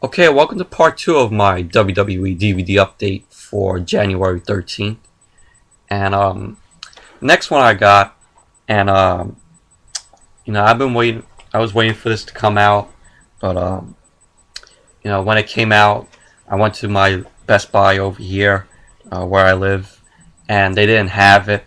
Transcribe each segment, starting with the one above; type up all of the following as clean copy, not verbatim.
Okay, welcome to part 2 of my WWE DVD update for January 13th. And next one I got, and I've been waiting. I was waiting for this to come out, but when it came out, I went to my Best Buy over here, where I live, and they didn't have it.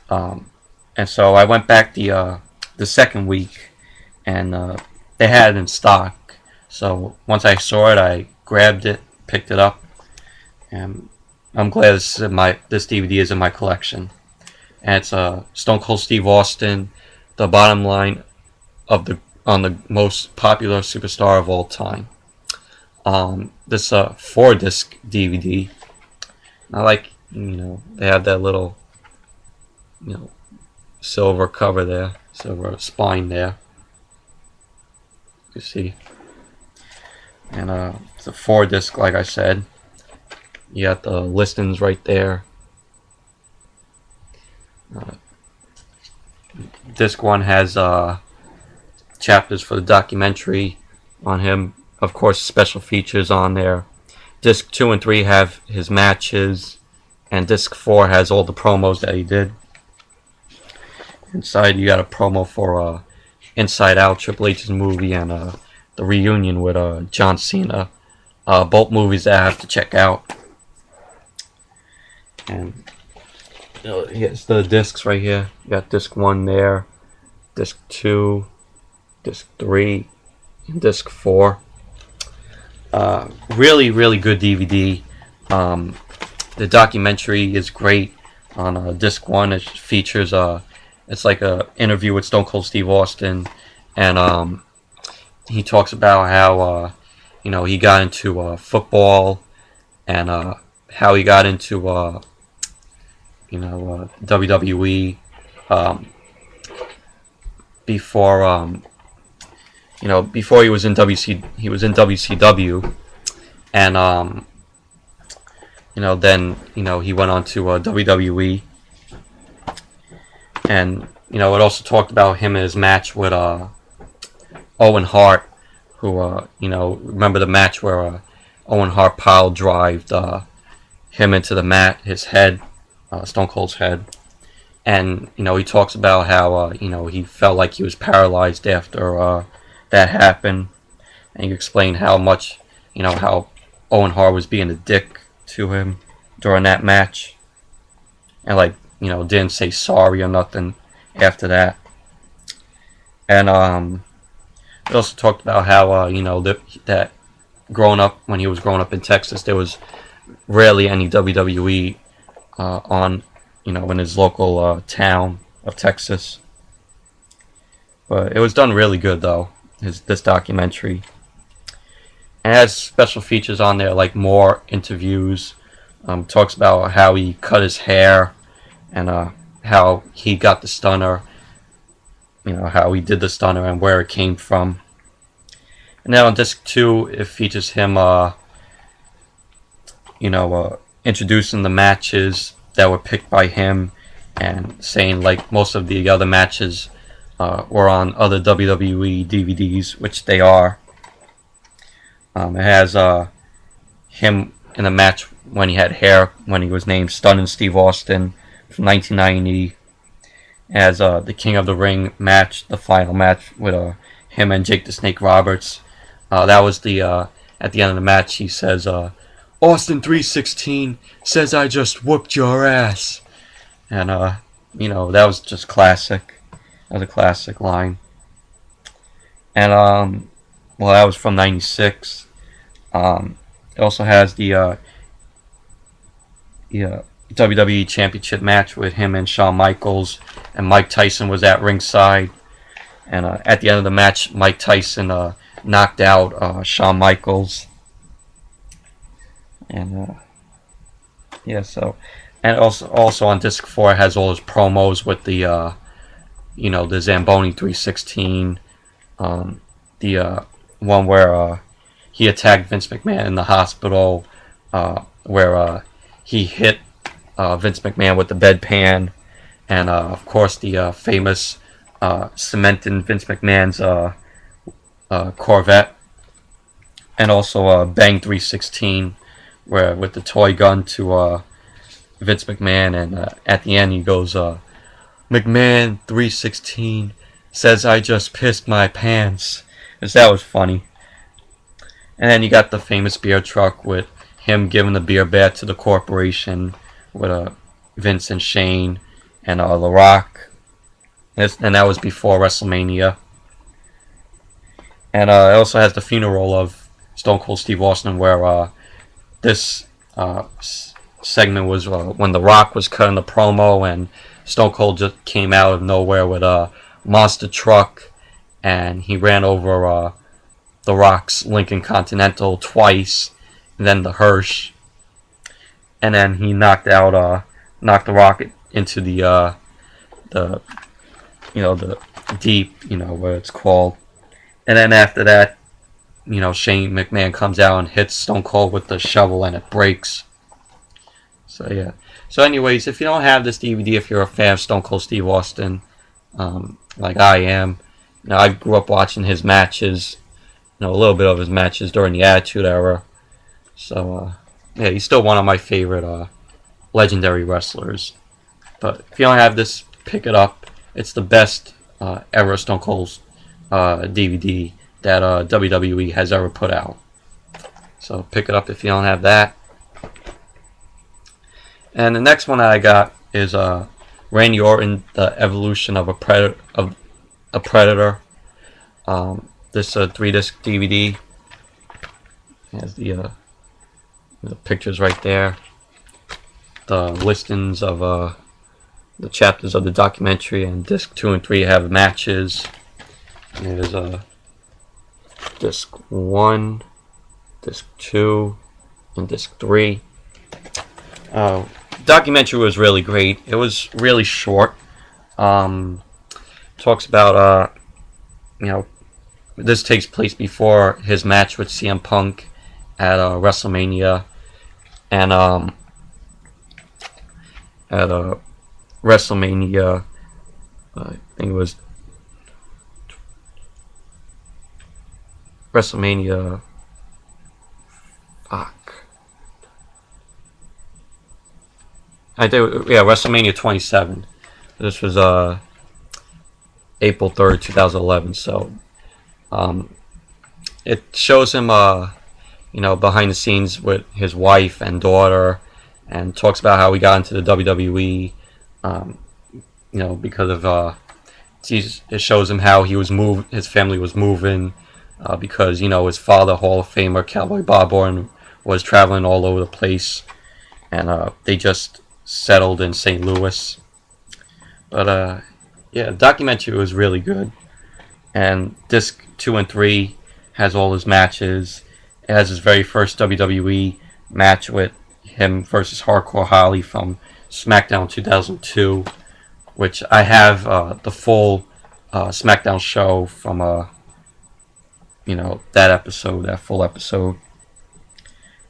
And so I went back the second week, and they had it in stock. So once I saw it, I grabbed it, picked it up, and I'm glad this DVD is in my collection. And it's Stone Cold Steve Austin, the bottom line of the most popular superstar of all time. This 4-disc DVD. I like they have that little silver cover there, silver spine there. You see. And it's a 4-disc, like I said. You got the listings right there. Disc 1 has chapters for the documentary on him. Of course, special features on there. Disc 2 and 3 have his matches. And Disc 4 has all the promos that he did. Inside, you got a promo for Inside Out, Triple H's movie, and the reunion with John Cena. Both movies that I have to check out. And here's the discs right here. You got disc 1 there, disc 2, disc 3, and disc 4. Really, really good DVD. The documentary is great. On disc 1, it features it's like a interview with Stone Cold Steve Austin, and he talks about how he got into football, and how he got into WWE before before he was in WCW, and then he went on to WWE, and it also talked about him and his match with Owen Hart, who remember the match where Owen Hart pile drived him into the mat, his head, Stone Cold's head, and he talks about how he felt like he was paralyzed after that happened, and he explained how much how Owen Hart was being a dick to him during that match, and didn't say sorry or nothing after that. And we also talked about how that growing up, when he was growing up in Texas, there was rarely any WWE on in his local town of Texas. But it was done really good though, this documentary. And it has special features on there, like more interviews. Talks about how he cut his hair, and how he got the stunner, how he did the stunner and where it came from. And then on disc 2, it features him introducing the matches that were picked by him, and saying like most of the other matches were on other WWE DVDs, which they are. It has him in a match when he had hair, when he was named Stunning Steve Austin from 1990. It has the King of the Ring match, the final match with him and Jake the Snake Roberts. That was the at the end of the match, he says, Austin 316 says I just whooped your ass. And that was just classic. That was a classic line. And that was from 96. It also has the WWE Championship match with him and Shawn Michaels, and Mike Tyson was at ringside. And at the end of the match, Mike Tyson knocked out Shawn Michaels. And and also on disc 4 it has all his promos with the the Zamboni 316, the one where he attacked Vince McMahon in the hospital, where he hit Vince McMahon with the bedpan, and of course the famous cementing Vince McMahon's Corvette and also Bang 316, where with the toy gun to Vince McMahon, and at the end he goes, McMahon 316 says I just pissed my pants, because that was funny. And then you got the famous beer truck with him giving the beer bat to the corporation with Vince and Shane and The Rock. And that was before WrestleMania. And it also has the funeral of Stone Cold Steve Austin, where this segment was when The Rock was cutting the promo, and Stone Cold just came out of nowhere with a monster truck, and he ran over The Rock's Lincoln Continental twice, and then the Hearse, and then he knocked The Rock into the deep, where it's called. And then after that, Shane McMahon comes out and hits Stone Cold with the shovel, and it breaks. So yeah. So anyways, if you don't have this DVD, if you're a fan of Stone Cold Steve Austin, like I am, I grew up watching his matches, a little bit of his matches during the Attitude Era. So yeah, he's still one of my favorite legendary wrestlers. But if you don't have this, pick it up. It's the best ever Stone Cold DVD that WWE has ever put out. So pick it up if you don't have that. And the next one that I got is Randy Orton, The Evolution of a Predator. This 3-disc DVD has the pictures right there. The listings of the chapters of the documentary, and disc 2 and 3 have matches. And there's disc 1, disc 2, and disc 3. Documentary was really great. It was really short. Talks about this takes place before his match with CM Punk at WrestleMania, and at WrestleMania, I think it was WrestleMania. WrestleMania 27. This was April 3rd, 2011. So it shows him behind the scenes with his wife and daughter, and talks about how he got into the WWE. Because of it shows him how his family was moving, because his father, Hall of Famer Cowboy Bob Orton, was traveling all over the place, and they just settled in St. Louis. But the documentary was really good. And disc 2 and 3 has all his matches. It has his very first WWE match with him versus Hardcore Holly from SmackDown 2002, which I have the full SmackDown show from that full episode.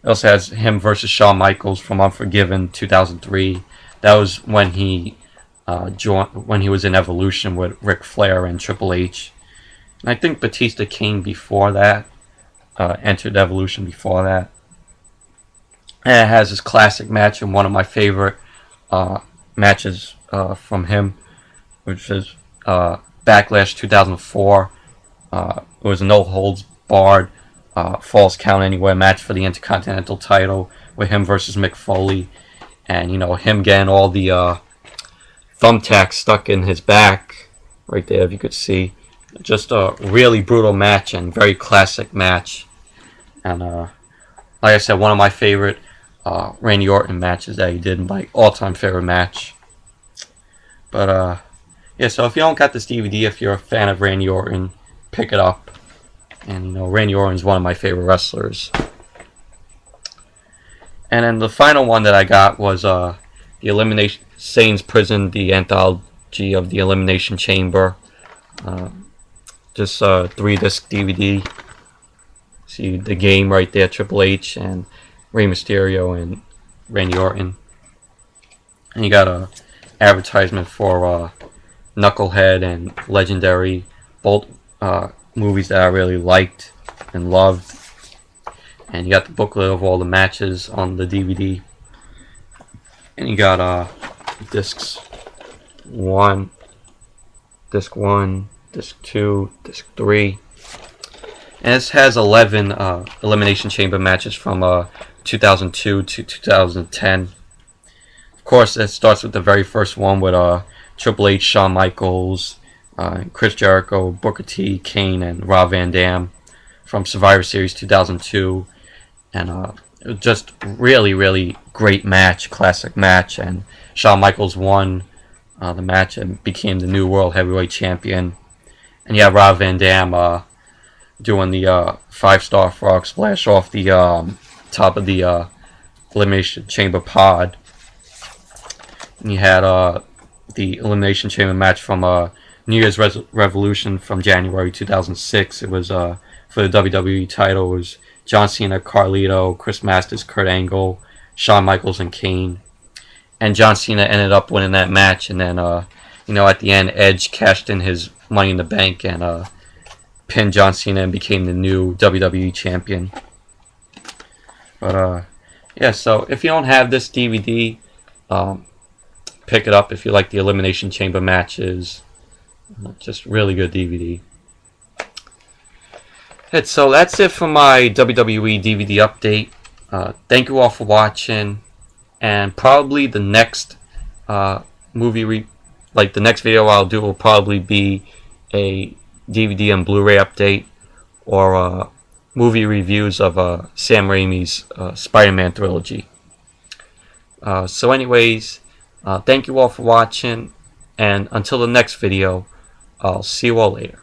It also has him versus Shawn Michaels from Unforgiven 2003. That was when he was in Evolution with Ric Flair and Triple H. And I think Batista came before that, entered Evolution before that. And it has his classic match, and one of my favorite matches from him, which is Backlash 2004. It was a no holds barred Falls Count Anywhere match for the Intercontinental title with him versus Mick Foley, and him getting all the thumbtacks stuck in his back right there, if you could see. Just a really brutal match and very classic match, and like I said, one of my favorite Randy Orton matches that he did, my all-time favorite match. But so if you don't got this DVD, if you're a fan of Randy Orton, pick it up. And Randy Orton is one of my favorite wrestlers. And then the final one that I got was the Elimination Satan's Prison, the Anthology of the Elimination Chamber. Just a 3-disc DVD. See the game right there, Triple H and Rey Mysterio and Randy Orton. And you got a advertisement for Knucklehead and Legendary, both movies that I really liked and loved. and you got the booklet of all the matches on the DVD, and you got discs 1, disc 1, disc 2, disc 3, and this has 11 Elimination Chamber matches from 2002 to 2010. Of course, it starts with the very first one with Triple H, Shawn Michaels, Chris Jericho, Booker T, Kane, and Rob Van Dam from Survivor Series 2002. And it was just really great match, classic match. And Shawn Michaels won the match and became the new World Heavyweight Champion. And you have Rob Van Dam doing the 5-star frog splash off the top of the Elimination Chamber pod. And you had the Elimination Chamber match from New Year's Revolution from January 2006. It was for the WWE title. It was John Cena, Carlito, Chris Masters, Kurt Angle, Shawn Michaels, and Kane. And John Cena ended up winning that match. And then, at the end, Edge cashed in his Money in the Bank and pinned John Cena and became the new WWE champion. But yeah, so if you don't have this DVD, pick it up if you like the Elimination Chamber matches. Just really good DVD. So that's it for my WWE DVD update. Thank you all for watching, and probably the next the next video I'll do will probably be a DVD and Blu-ray update, or movie reviews of Sam Raimi's Spider-Man trilogy. So anyways, thank you all for watching, and until the next video, I'll see you all later.